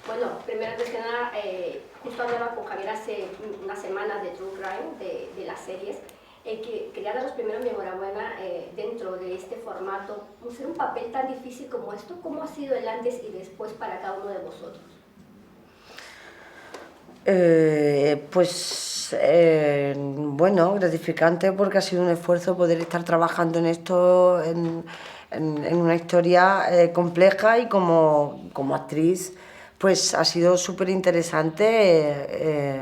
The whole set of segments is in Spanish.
Bueno, primero antes que nada, justo hablaba con Javier hace unas semanas de True Crime, de las series, que quería daros primero mi enhorabuena dentro de este formato, ser un papel tan difícil como esto. ¿Cómo ha sido el antes y después para cada uno de vosotros? Bueno, gratificante porque ha sido un esfuerzo poder estar trabajando en esto, en una historia compleja, y como actriz pues ha sido súper interesante.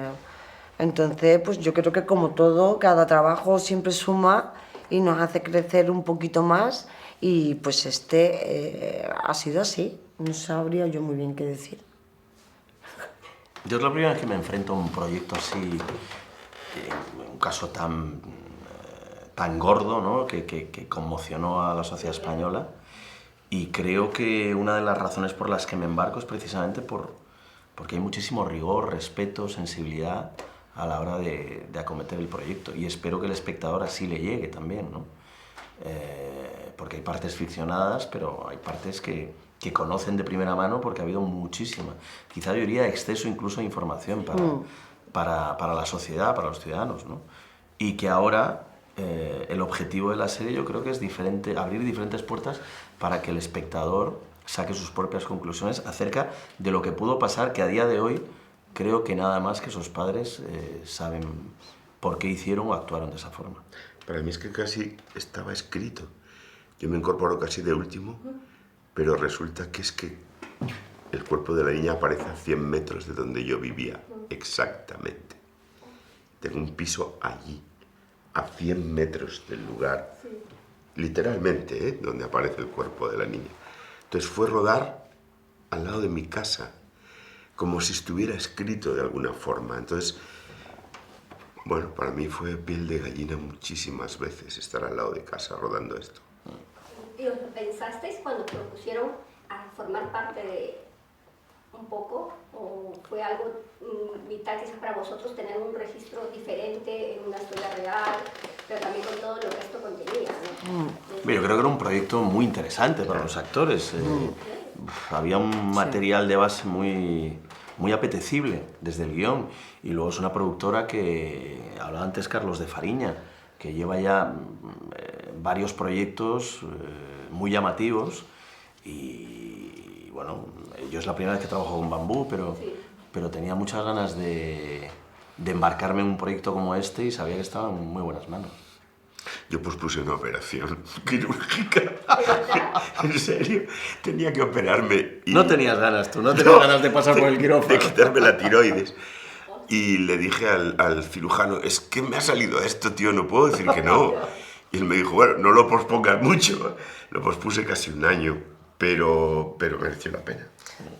Entonces pues yo creo que, como todo, cada trabajo siempre suma y nos hace crecer un poquito más, y pues ha sido así, no sabría yo muy bien qué decir. Yo es la primera vez que me enfrento a un proyecto así, un caso tan gordo, ¿no? que conmocionó a la sociedad española, y creo que una de las razones por las que me embarco es precisamente porque hay muchísimo rigor, respeto, sensibilidad a la hora de acometer el proyecto, y espero que el espectador así le llegue también, ¿no? Porque hay partes ficcionadas, pero hay partes que conocen de primera mano, porque ha habido muchísima, quizá yo diría exceso incluso de información para la sociedad, para los ciudadanos, ¿no? Y que ahora el objetivo de la serie yo creo que es diferente, abrir diferentes puertas para que el espectador saque sus propias conclusiones acerca de lo que pudo pasar, que a día de hoy creo que nada más que sus padres saben por qué hicieron o actuaron de esa forma. Para mí es que casi estaba escrito. Yo me incorporo casi de último, pero resulta que es que el cuerpo de la niña aparece a 100 metros de donde yo vivía, exactamente. Tengo un piso allí, a 100 metros del lugar, literalmente, donde aparece el cuerpo de la niña. Entonces fue rodar al lado de mi casa, como si estuviera escrito de alguna forma. Entonces, bueno, para mí fue piel de gallina muchísimas veces estar al lado de casa rodando esto. ¿Y os pensasteis cuando propusieron a formar parte de un poco, o fue algo vital quizás para vosotros tener un registro diferente en una historia real, pero también con todo lo que esto contenía, ¿no? Yo creo que era un proyecto muy interesante para los actores. Había un material de base muy apetecible desde el guión, y luego es una productora que, hablaba antes Carlos de Fariña, que lleva ya varios proyectos muy llamativos, y bueno, yo es la primera vez que trabajo con Bambú, pero tenía muchas ganas de embarcarme en un proyecto como este, y sabía que estaba en muy buenas manos. Yo pospuse una operación quirúrgica. En serio, tenía que operarme. No tenías ganas tú, no tenías ganas de pasar por el quirófano. De quitarme la tiroides. Y le dije al cirujano, es que me ha salido esto, tío, no puedo decir que no. Y él me dijo, bueno, no lo pospongas mucho. Lo pospuse casi un año, pero mereció la pena.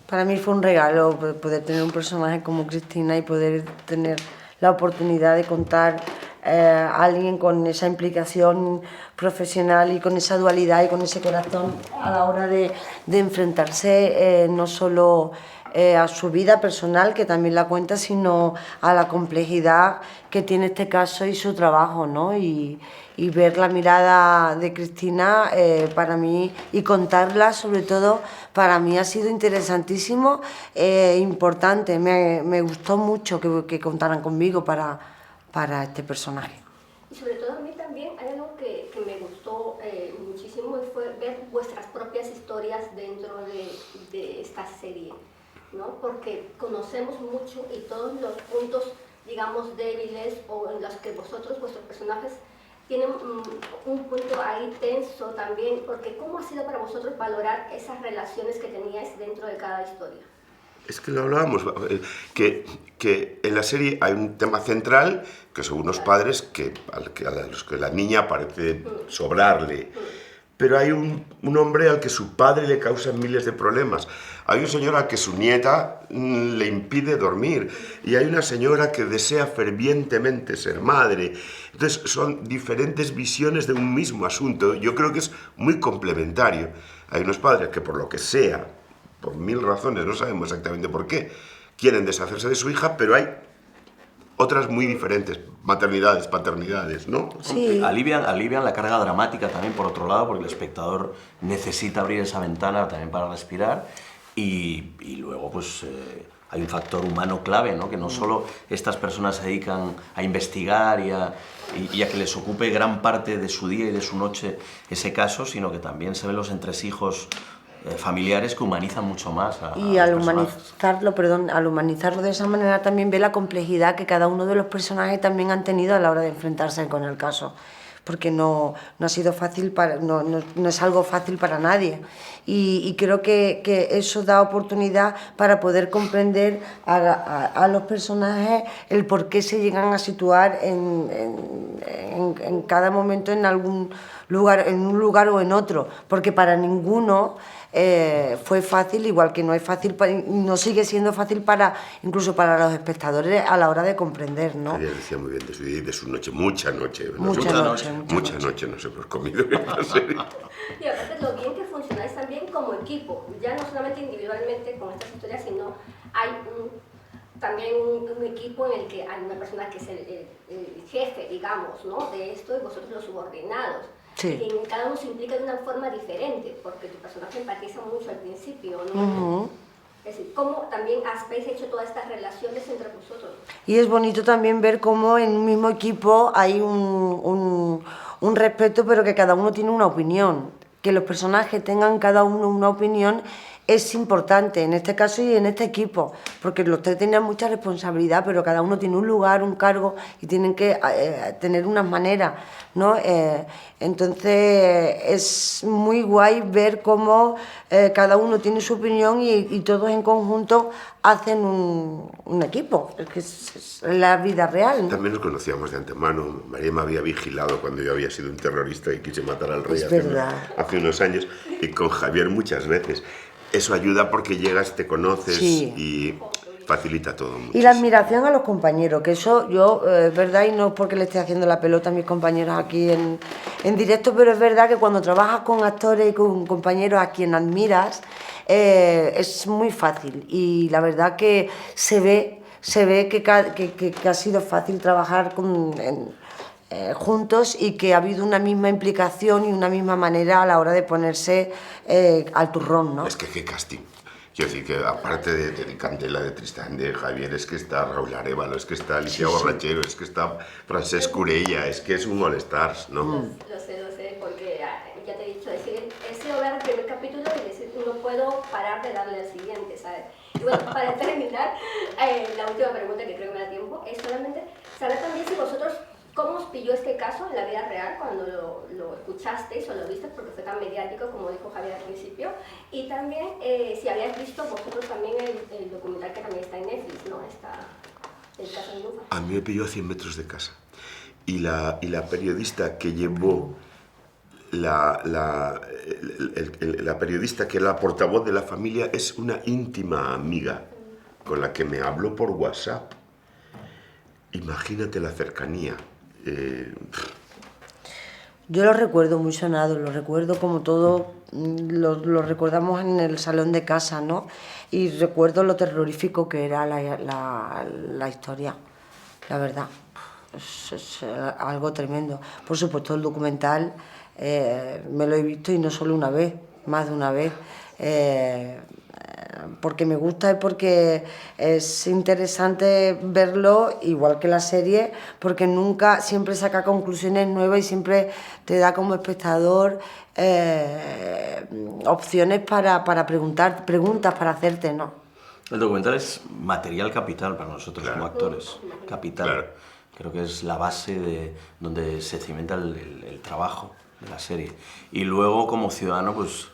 Para mí fue un regalo poder tener un personaje como Cristina y poder tener la oportunidad de contar a alguien con esa implicación profesional y con esa dualidad y con ese corazón a la hora de enfrentarse no solo a su vida personal, que también la cuenta, sino a la complejidad que tiene este caso y su trabajo, ¿no? Y ver la mirada de Cristina para mí, y contarla sobre todo, para mí ha sido interesantísimo, importante. Me gustó mucho que contaran conmigo para este personaje. Y sobre todo a mí también hay algo que me gustó muchísimo, y fue ver vuestras propias historias dentro de esta serie, ¿no? Porque conocemos mucho, y todos los puntos, digamos, débiles o en los que vosotros, vuestros personajes, tienen un punto ahí tenso también, porque ¿cómo ha sido para vosotros valorar esas relaciones que teníais dentro de cada historia? Es que lo hablábamos, que en la serie hay un tema central, que son unos padres a los que la niña parece sobrarle. Pero hay un hombre al que su padre le causa miles de problemas. Hay un señor al que su nieta le impide dormir. Y hay una señora que desea fervientemente ser madre. Entonces son diferentes visiones de un mismo asunto. Yo creo que es muy complementario. Hay unos padres que, por lo que sea, por mil razones, no sabemos exactamente por qué, quieren deshacerse de su hija, pero hay otras muy diferentes, maternidades, paternidades, ¿no? Sí. Alivian la carga dramática también, por otro lado, porque el espectador necesita abrir esa ventana también para respirar, y luego pues hay un factor humano clave, ¿no? Que no solo estas personas se dedican a investigar y a que les ocupe gran parte de su día y de su noche ese caso, sino que también se ven los entresijos familiares que humanizan mucho más a y los al personajes. al humanizarlo de esa manera también ve la complejidad que cada uno de los personajes también han tenido a la hora de enfrentarse con el caso, porque no ha sido fácil, no es algo fácil para nadie, y creo que eso da oportunidad para poder comprender a los personajes el por qué se llegan a situar en cada momento en algún lugar, en un lugar o en otro, porque para ninguno fue fácil, igual que no es fácil, no sigue siendo fácil incluso para los espectadores a la hora de comprender, ¿no? Ella decía muy bien de su día y de su noche, mucha noche. Mucha noche nos hemos comido en esta serie. Y aparte lo bien que funcionáis también como equipo, ya no solamente individualmente con estas historias, sino hay también un equipo en el que hay una persona que es el jefe, digamos, ¿no? De esto, y vosotros los subordinados. Sí. Y en cada uno se implica de una forma diferente, porque tu personaje empatiza mucho al principio, ¿no? Es decir, cómo también habéis hecho todas estas relaciones entre vosotros. Y es bonito también ver cómo en un mismo equipo hay un respeto, pero que cada uno tiene una opinión. Que los personajes tengan cada uno una opinión es importante en este caso y en este equipo, porque los tres tenían mucha responsabilidad, pero cada uno tiene un lugar, un cargo y tienen que tener unas maneras, ¿no? Entonces es muy guay ver cómo cada uno tiene su opinión y todos en conjunto hacen un equipo, es que es la vida real, ¿no? También nos conocíamos de antemano. María me había vigilado cuando yo había sido un terrorista y quise matar al rey hace unos años, y con Javier muchas veces. Eso ayuda porque llegas, te conoces, sí, y facilita todo muchísimo. Y la admiración a los compañeros, que eso yo, es verdad, y no es porque le esté haciendo la pelota a mis compañeros aquí en directo, pero es verdad que cuando trabajas con actores y con compañeros a quien admiras, es muy fácil, y la verdad que se ve que ha sido fácil trabajar juntos, y que ha habido una misma implicación y una misma manera a la hora de ponerse al turrón, ¿no? Es que qué casting. Quiero decir que aparte de Candela, de Tristán, de Javier, es que está Raúl Arévalo, es que está Alicia Borrachero, es que está Francesc Curella, es que es un All Stars, ¿no? Lo sé, porque ya te he dicho, decir, he sido ver el primer capítulo y decir, no puedo parar de darle al siguiente, ¿sabes? Y bueno, para terminar, la última pregunta que creo que me da tiempo es solamente saber también si vosotros, ¿cómo os pilló este caso en la vida real cuando lo escuchasteis o lo visteis, porque fue tan mediático como dijo Javier al principio? Y también si habíais visto vosotros también el documental que también está en Netflix, ¿no? El caso de Nufa. A mí me pilló a 100 metros de casa. Y la periodista que llevó, la periodista que era la portavoz de la familia, es una íntima amiga con la que me habló por WhatsApp. Imagínate la cercanía. Yo lo recuerdo muy sonado, lo recuerdo como todo, lo recordamos en el salón de casa, ¿no? Y recuerdo lo terrorífico que era la historia, la verdad. Es algo tremendo. Por supuesto, el documental me lo he visto, y no solo una vez, más de una vez. Porque me gusta y porque es interesante verlo, igual que la serie, porque siempre saca conclusiones nuevas y siempre te da como espectador opciones para preguntas para hacerte, ¿no? El documental es material capital para nosotros, claro, como actores, capital. Claro. Creo que es la base de donde se cimenta el trabajo de la serie. Y luego, como ciudadano, pues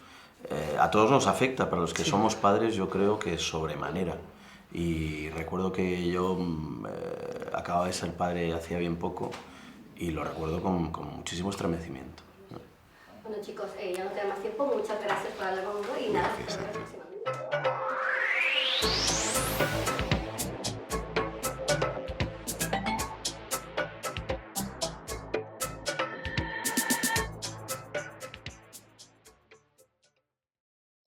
a todos nos afecta, para los que somos padres yo creo que sobremanera. Y recuerdo que yo acababa de ser padre hacía bien poco, y lo recuerdo con muchísimo estremecimiento. Bueno chicos, ya no tengo más tiempo, muchas gracias por hablar conmigo y nada.